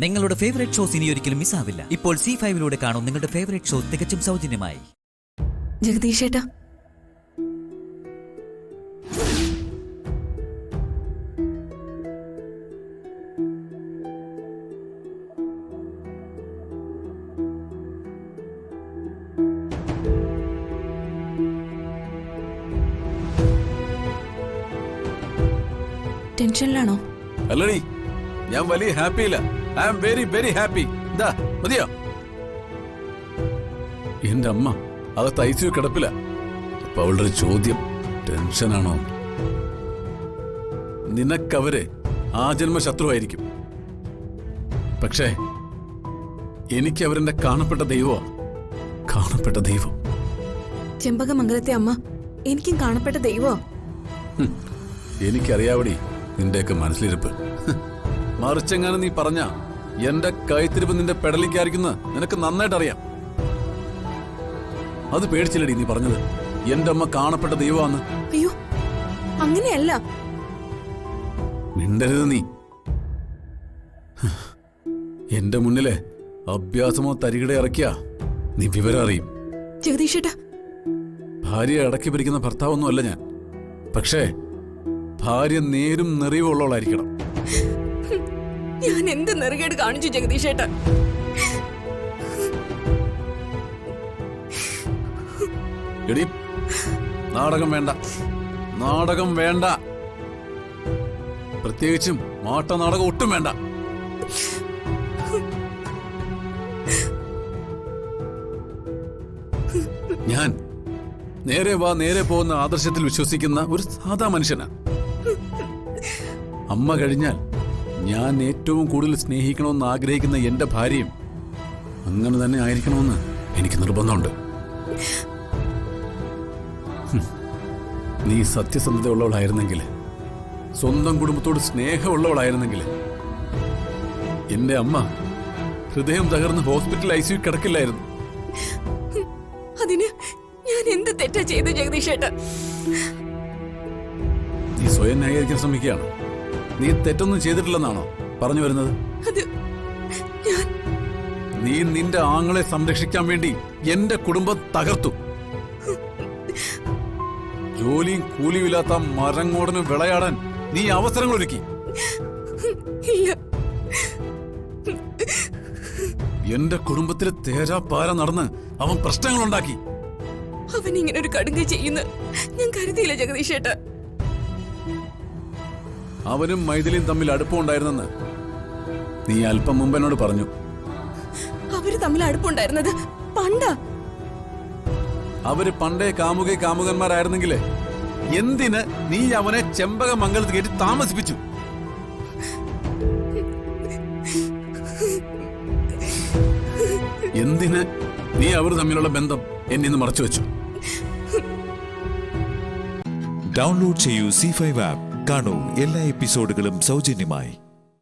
നിങ്ങളുടെ favourite shows ഇനി ഒരിക്കലും മിസ്സാവില്ല. ഇപ്പോൾ C5-ലൂടെ കാണും നിങ്ങളുടെ ഫേവറേറ്റ് ഷോ തികച്ചും സൗജന്യമായി. ജഗദീഷ് ഏട്ടാ, ടെൻഷനിലാണോ? അല്ലടി, ഞാൻ വലിയ ഹാപ്പിയില്ല. I am very very happy. എന്താ മതിയോ? എന്റെ അമ്മ അകത്ത് ICU കിടപ്പില്ല. അപ്പൊ അവളുടെ ഒരു ചോദ്യം, ടെൻഷനാണോ? നിനക്കവര് ആജന്മ ശത്രുവായിരിക്കും, പക്ഷേ എനിക്ക് അവരെന്റെ കാണപ്പെട്ട ദൈവമാണ്. കാണപ്പെട്ട ദൈവം. ചെമ്പകമംഗലത്തെ അമ്മ എനിക്കും കാണപ്പെട്ട ദൈവോ? എനിക്കറിയാവടി നിന്റെയൊക്കെ മനസ്സിലിരിപ്പ്. മറിച്ചെങ്ങാനും നീ പറഞ്ഞ എന്റെ കൈത്തിരിപ്പ് നിന്റെ പെടലിക്കായിരിക്കുന്ന നിനക്ക് നന്നായിട്ട് അറിയാം. അത് പേടിച്ചില്ലടി നീ പറഞ്ഞത് എന്റെ അമ്മ കാണപ്പെട്ട ദൈവമാന്ന്. അയ്യോ, അങ്ങനെയല്ല. മിണ്ടരുത് നീ. എന്റെ മുന്നിലെ അഭ്യാസമോ തരികിട ഇറക്കിയ നീ വിവരം അറിയും. ജഗദീഷേട്ടാ, ഭാര്യയെ അടക്കി ഭരിക്കുന്ന ഭർത്താവൊന്നും അല്ല ഞാൻ. പക്ഷേ ഭാര്യ നേരും നെറിവുള്ളവളായിരിക്കണം. ഞാൻ എന്ത് നെറുകേട് കാണിച്ചു ജഗദീഷേട്ടാ? എടി, നാടകം വേണ്ട, നാടകം വേണ്ട. പ്രത്യേകിച്ചും മാട്ട നാടകം ഒട്ടും വേണ്ട. ഞാൻ നേരെ വാ നേരെ പോകുന്ന ആദർശത്തിൽ വിശ്വസിക്കുന്ന ഒരു സാധാ മനുഷ്യനാ. അമ്മ കഴിഞ്ഞാൽ ഞാൻ ഏറ്റവും കൂടുതൽ സ്നേഹിക്കണമെന്ന് ആഗ്രഹിക്കുന്ന എന്റെ ഭാര്യയും അങ്ങനെ തന്നെ ആയിരിക്കണമെന്ന് എനിക്ക് നിർബന്ധമുണ്ട്. നീ സത്യസന്ധതയുള്ളവളായിരുന്നെങ്കിൽ, സ്വന്തം കുടുംബത്തോട് സ്നേഹമുള്ളവളായിരുന്നെങ്കിൽ എന്റെ അമ്മ ഹൃദയം തകർന്ന് ഹോസ്പിറ്റൽ ICU കിടക്കില്ലായിരുന്നു. അതിന് ഞാൻ എന്ത് തെറ്റാ ചെയ്തു ജഗദീഷേട്ടാ? നീ സ്വയം ന്യായീകരിക്കാൻ ശ്രമിക്കുകയാണ്. നീ തെറ്റൊന്നും ചെയ്തിട്ടില്ലെന്നാണോ പറഞ്ഞു വരുന്നത്? നീ നിന്റെ ആങ്ങളെ സംരക്ഷിക്കാൻ വേണ്ടി എന്റെ കുടുംബം തകർത്തു. ജോലിയും കൂലിയുമില്ലാത്ത മരങ്ങോടന് വിളയാടാൻ നീ അവസരങ്ങൾ ഒരുക്കി. എന്റെ കുടുംബത്തിൽ തേരാപ്പാര നടന്ന് അവൻ പ്രശ്നങ്ങളുണ്ടാക്കി. അവൻ ഇങ്ങനെ ഒരു കടുങ്ക ചെയ്യുന്ന ഞാൻ കരുതിയില്ല ജഗദീഷേട്ടാ. അവനും മൈഥിലിയും തമ്മിൽ അടുപ്പമുണ്ടായിരുന്നെന്ന് നീ അല്പം മുമ്പ് എന്നോട് പറഞ്ഞു. അവര് തമ്മിൽ അടുപ്പുണ്ടായിരുന്നത് പണ്ടാ. അവര് പണ്ടേ കാമുകന്മാരായിരുന്നെങ്കിലേ എന്തിന് നീ അവനെ ചെമ്പകമംഗലത്ത് കയറ്റി താമസിപ്പിച്ചു? എന്തിന് നീ അവർ തമ്മിലുള്ള ബന്ധം എന്നിന്ന് മറച്ചു വെച്ചു? ഡൗൺലോഡ് ചെയ്യൂ C5 ആപ്പ്. കാണൂ എല്ലാ എപ്പിസോഡുകളും സൗജന്യമായി.